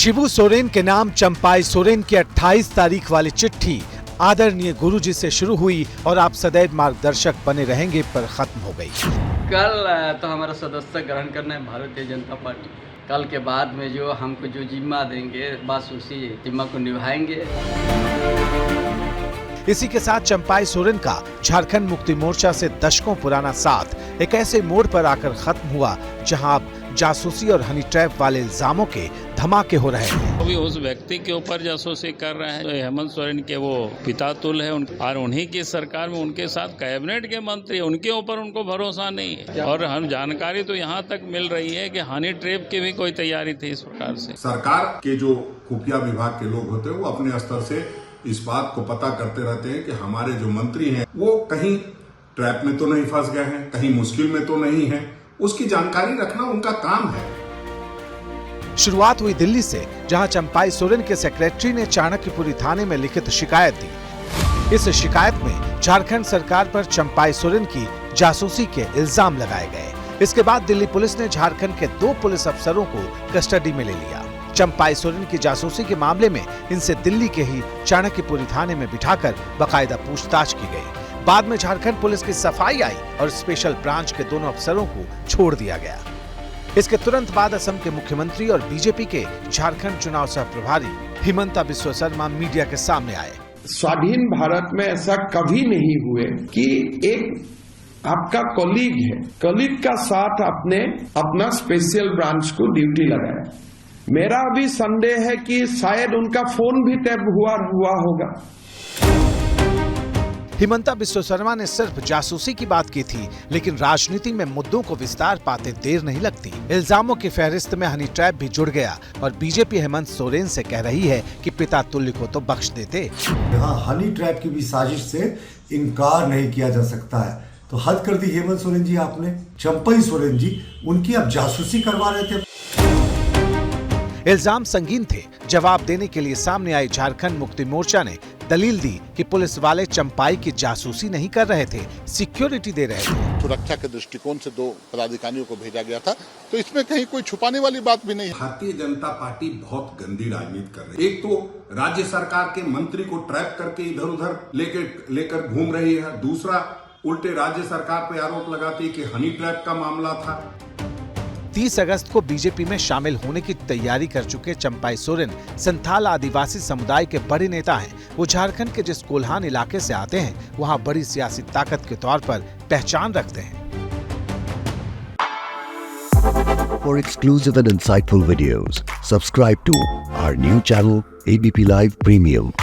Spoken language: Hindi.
शिबू सोरेन के नाम चंपाई सोरेन की 28 तारीख वाली चिट्ठी आदरणीय गुरुजी से शुरू हुई और आप सदैव मार्गदर्शक बने रहेंगे पर खत्म हो गई। कल तो हमारा सदस्य ग्रहण करना है भारतीय जनता पार्टी। कल के बाद में जो हमको जो जिम्मा देंगे बस उसी जिम्मा को निभाएंगे। इसी के साथ चंपाई सोरेन का झारखंड मुक्ति मोर्चा से दशकों पुराना साथ एक ऐसे मोड़ पर आकर खत्म हुआ जहां अब जासूसी और हनी ट्रैप वाले इल्जामों के धमाके हो रहे हैं। अभी उस व्यक्ति के ऊपर जासूसी कर रहे हैं हेमंत सोरेन के वो पिता तुल्य है और उन्हीं की सरकार में उनके साथ कैबिनेट के मंत्री, उनके ऊपर उनको भरोसा नहीं है। और हम जानकारी तो यहाँ तक मिल रही है कि हनी ट्रैप की भी कोई तैयारी थी। इस प्रकार से सरकार के जो खुफिया विभाग के लोग होते हैं वो अपने स्तर से इस बात को पता करते रहते हैं कि हमारे जो मंत्री हैं वो कहीं ट्रैप में तो नहीं फंस गए हैं, कहीं मुश्किल में तो नहीं है। उसकी जानकारी रखना उनका काम है। शुरुआत हुई दिल्ली से, जहां चंपाई सोरेन के सेक्रेटरी ने चाणक्यपुरी थाने में लिखित शिकायत दी। इस शिकायत में झारखंड सरकार पर चंपाई सोरेन की जासूसी के इल्जाम लगाए गए। इसके बाद दिल्ली पुलिस ने झारखंड के 2 पुलिस अफसरों को कस्टडी में ले लिया। चंपाई सोरेन की जासूसी के मामले में इनसे दिल्ली के ही चाणक्यपुरी थाने में बिठाकर बाकायदा पूछताछ की गई। बाद में झारखंड पुलिस की सफाई आई और स्पेशल ब्रांच के दोनों अफसरों को छोड़ दिया गया। इसके तुरंत बाद असम के मुख्यमंत्री और बीजेपी के झारखंड चुनाव सह प्रभारी हिमंता बिस्वा शर्मा मीडिया के सामने आए। स्वाधीन भारत में ऐसा कभी नहीं हुए कि एक आपका कलीग है, कलीग का साथ आपने अपना स्पेशल ब्रांच को ड्यूटी लगाया। मेरा अभी संदेह है कि शायद उनका फोन भी टैप हुआ होगा। हिमंता बिस्वा शर्मा ने सिर्फ जासूसी की बात की थी, लेकिन राजनीति में मुद्दों को विस्तार पाते देर नहीं लगती। इल्जामों की फहरिस्त में हनी ट्रैप भी जुड़ गया और बीजेपी हेमंत सोरेन से कह रही है कि पिता तुल्य को तो बख्श देते। यहाँ हनी ट्रैप की भी साजिश से इनकार नहीं किया जा सकता है। तो हद कर दी हेमंत सोरेन जी आपने। चंपाई सोरेन जी उनकी अब जासूसी करवा रहे थे। इल्जाम संगीन थे। जवाब देने के लिए सामने आई झारखंड मुक्ति मोर्चा ने दलील दी कि पुलिस वाले चंपाई की जासूसी नहीं कर रहे थे, सिक्योरिटी दे रहे थे। सुरक्षा के दृष्टिकोण से 2 पदाधिकारियों को भेजा गया था, तो इसमें कहीं कोई छुपाने वाली बात भी नहीं है। भारतीय जनता पार्टी बहुत गंदी राजनीति कर रही है। एक तो राज्य सरकार के मंत्री को ट्रैप करके इधर उधर लेकर घूम रही है, दूसरा उल्टे राज्य सरकार पे आरोप लगाती कि हनी ट्रैप का मामला था। 30 अगस्त को बीजेपी में शामिल होने की तैयारी कर चुके चंपाई सोरेन संथाल आदिवासी समुदाय के बड़े नेता हैं। वो झारखंड के जिस कोल्हान इलाके से आते हैं, वहाँ बड़ी सियासी ताकत के तौर पर पहचान रखते हैं। For exclusive and insightful videos, subscribe to our new channel ABP Live Premium.